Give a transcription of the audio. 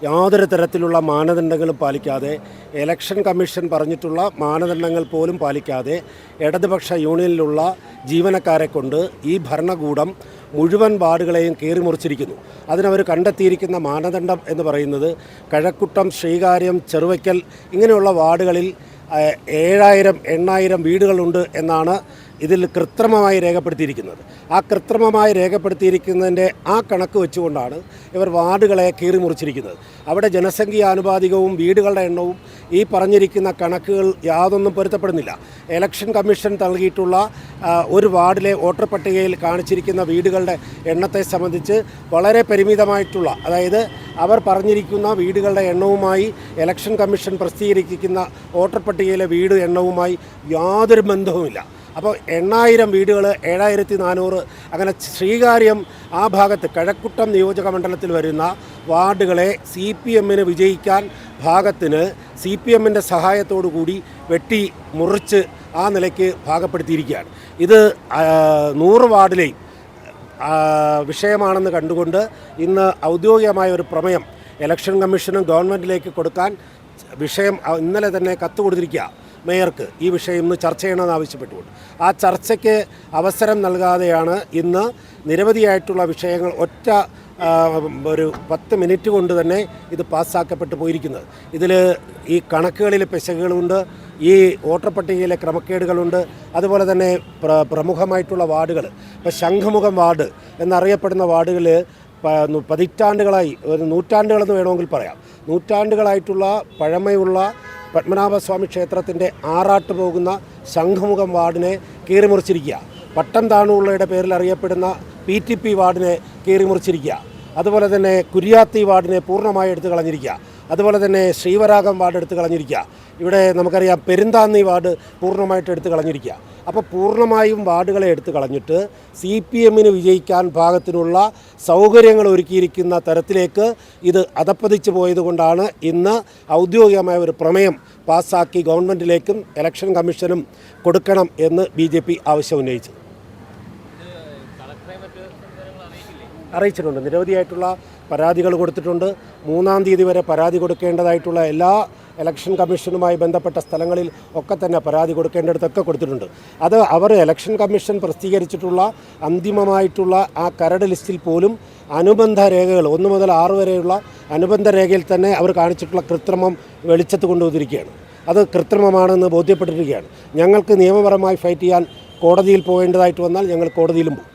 യാതൊരു തരത്തിലുള്ള മാനദണ്ഡങ്ങളും പാലിക്കാതെ, ഇലക്ഷൻ കമ്മീഷൻ പറഞ്ഞിട്ടുള്ള മാനദണ്ഡങ്ങൾ പോലും പാലിക്കാതെ ഇടതുപക്ഷ യൂണിയനിലുള്ള ജീവനക്കാരെ കൊണ്ട് ഈ ഭരണകൂടം മുഴുവൻ വാർഡുകളെയും കീറിമുറിച്ചിരിക്കുന്നു. അതിനവർ കണ്ടെത്തിയിരിക്കുന്ന മാനദണ്ഡം എന്ന് പറയുന്നത് കഴക്കൂട്ടം, ശ്രീകാര്യം, ചെറുവയ്ക്കൽ ഇങ്ങനെയുള്ള വാർഡുകളിൽ 7000 8000 വീടുകളുണ്ട് എന്നാണ് ഇതിൽ കൃത്രിമമായി രേഖപ്പെടുത്തിയിരിക്കുന്നത്. ആ കൃത്രിമമായി രേഖപ്പെടുത്തിയിരിക്കുന്നതിൻ്റെ ആ കണക്ക് വെച്ചുകൊണ്ടാണ് ഇവർ വാർഡുകളെ കീറിമുറിച്ചിരിക്കുന്നത്. അവിടെ ജനസംഖ്യാനുപാതികവും വീടുകളുടെ എണ്ണവും ഈ പറഞ്ഞിരിക്കുന്ന കണക്കുകൾ യാതൊന്നും പൊരുത്തപ്പെടുന്നില്ല. ഇലക്ഷൻ കമ്മീഷൻ നൽകിയിട്ടുള്ള ഒരു വാർഡിലെ വോട്ടർ പട്ടികയിൽ കാണിച്ചിരിക്കുന്ന വീടുകളുടെ എണ്ണത്തെ സംബന്ധിച്ച് വളരെ പരിമിതമായിട്ടുള്ള, അതായത് അവർ പറഞ്ഞിരിക്കുന്ന വീടുകളുടെ എണ്ണവുമായി ഇലക്ഷൻ കമ്മീഷൻ പ്രസിദ്ധീകരിക്കുന്ന വോട്ടർ പട്ടികയിലെ വീട് എണ്ണവുമായി യാതൊരു ബന്ധവുമില്ല. അപ്പോൾ 8000 വീടുകൾ, 7400 അങ്ങനെ ശ്രീകാര്യം ആ ഭാഗത്ത് കഴക്കൂട്ടം നിയോജക മണ്ഡലത്തിൽ വരുന്ന വാർഡുകളെ CPMന് വിജയിക്കാൻ ഭാഗത്തിന് CPMൻ്റെ സഹായത്തോടു കൂടി വെട്ടി മുറിച്ച് ആ നിലയ്ക്ക് ഭാഗപ്പെടുത്തിയിരിക്കുകയാണ്. ഇത് 100 വാർഡിലെയും വിഷയമാണെന്ന് കണ്ടുകൊണ്ട് ഇന്ന് ഔദ്യോഗികമായ ഒരു പ്രമേയം ഇലക്ഷൻ കമ്മീഷനും ഗവൺമെൻറ്റിലേക്ക് കൊടുക്കാൻ വിഷയം ഇന്നലെ തന്നെ കത്ത് കൊടുത്തിരിക്കുക മേയർക്ക്. ഈ വിഷയം ഇന്ന് ചർച്ച ചെയ്യണമെന്ന് ആവശ്യപ്പെട്ടുകൊണ്ട് ആ ചർച്ചയ്ക്ക് അവസരം നൽകാതെയാണ് ഇന്ന് നിരവധിയായിട്ടുള്ള വിഷയങ്ങൾ ഒറ്റ ഒരു 10 മിനിറ്റ് കൊണ്ട് തന്നെ ഇത് പാസ്സാക്കപ്പെട്ടു പോയിരിക്കുന്നത്. ഇതിൽ ഈ കണക്കുകളിലെ പിശകുകളുണ്ട്, ഈ വോട്ടർ പട്ടികയിലെ ക്രമക്കേടുകളുണ്ട്, അതുപോലെ തന്നെ പ്രമുഖമായിട്ടുള്ള വാർഡുകൾ. ഇപ്പോൾ ശംഖുമുഖം വാർഡ് എന്നറിയപ്പെടുന്ന വാർഡുകൾ പതിറ്റാണ്ടുകളായി, ഒരു നൂറ്റാണ്ടുകളെന്ന് വേണമെങ്കിൽ പറയാം, നൂറ്റാണ്ടുകളായിട്ടുള്ള പഴമയുള്ള പത്മനാഭസ്വാമി ക്ഷേത്രത്തിൻ്റെ ആറാട്ട് പോകുന്ന ശംഖുമുഖം വാർഡിനെ കീറിമുറിച്ചിരിക്കുക. പട്ടം താണുള്ളയുടെ പേരിൽ അറിയപ്പെടുന്ന PTP വാർഡിനെ കീറിമുറിച്ചിരിക്കുക. അതുപോലെ തന്നെ കുര്യാത്തി വാർഡിനെ പൂർണ്ണമായി എടുത്തു കളഞ്ഞിരിക്കുക. അതുപോലെ തന്നെ ശ്രീവരാഗം വാർഡ് എടുത്തു കളഞ്ഞിരിക്കുക. ഇവിടെ നമുക്കറിയാം പെരുന്താന്നി വാർഡ് പൂർണ്ണമായിട്ട് എടുത്തു കളഞ്ഞിരിക്കുക. അപ്പോൾ പൂർണ്ണമായും വാർഡുകളെ എടുത്തു കളഞ്ഞിട്ട് CPMന് വിജയിക്കാൻ പാകത്തിനുള്ള സൗകര്യങ്ങൾ ഒരുക്കിയിരിക്കുന്ന തരത്തിലേക്ക് ഇത് അധപ്പതിച്ചു പോയതുകൊണ്ടാണ് ഇന്ന് ഔദ്യോഗികമായ ഒരു പ്രമേയം പാസ്സാക്കി ഗവൺമെൻറ്റിലേക്കും ഇലക്ഷൻ കമ്മീഷനും കൊടുക്കണം എന്ന് BJP ആവശ്യം ഉന്നയിച്ചത്. അറിയിച്ചിട്ടുണ്ട്. നിരവധിയായിട്ടുള്ള പരാതികൾ കൊടുത്തിട്ടുണ്ട്. 3-ാം തീയതി വരെ പരാതി കൊടുക്കേണ്ടതായിട്ടുള്ള എല്ലാ ഇലക്ഷൻ കമ്മീഷനുമായി ബന്ധപ്പെട്ട സ്ഥലങ്ങളിൽ ഒക്കെ തന്നെ പരാതി കൊടുക്കേണ്ടിടത്തൊക്കെ കൊടുത്തിട്ടുണ്ട്. അത് അവർ ഇലക്ഷൻ കമ്മീഷൻ പ്രസിദ്ധീകരിച്ചിട്ടുള്ള അന്തിമമായിട്ടുള്ള ആ കരട് ലിസ്റ്റിൽ പോലും അനുബന്ധ രേഖകൾ 1 മുതൽ 6 വരെയുള്ള അനുബന്ധ രേഖയിൽ തന്നെ അവർ കാണിച്ചിട്ടുള്ള കൃത്രിമം വെളിച്ചത്ത് കൊണ്ടുവന്നിരിക്കുകയാണ്. അത് കൃത്രിമമാണെന്ന് ബോധ്യപ്പെട്ടിരിക്കുകയാണ്. ഞങ്ങൾക്ക് നിയമപരമായി ഫൈറ്റ് ചെയ്യാൻ കോടതിയിൽ പോകേണ്ടതായിട്ട് വന്നാൽ ഞങ്ങൾ കോടതിയിലും പോകും.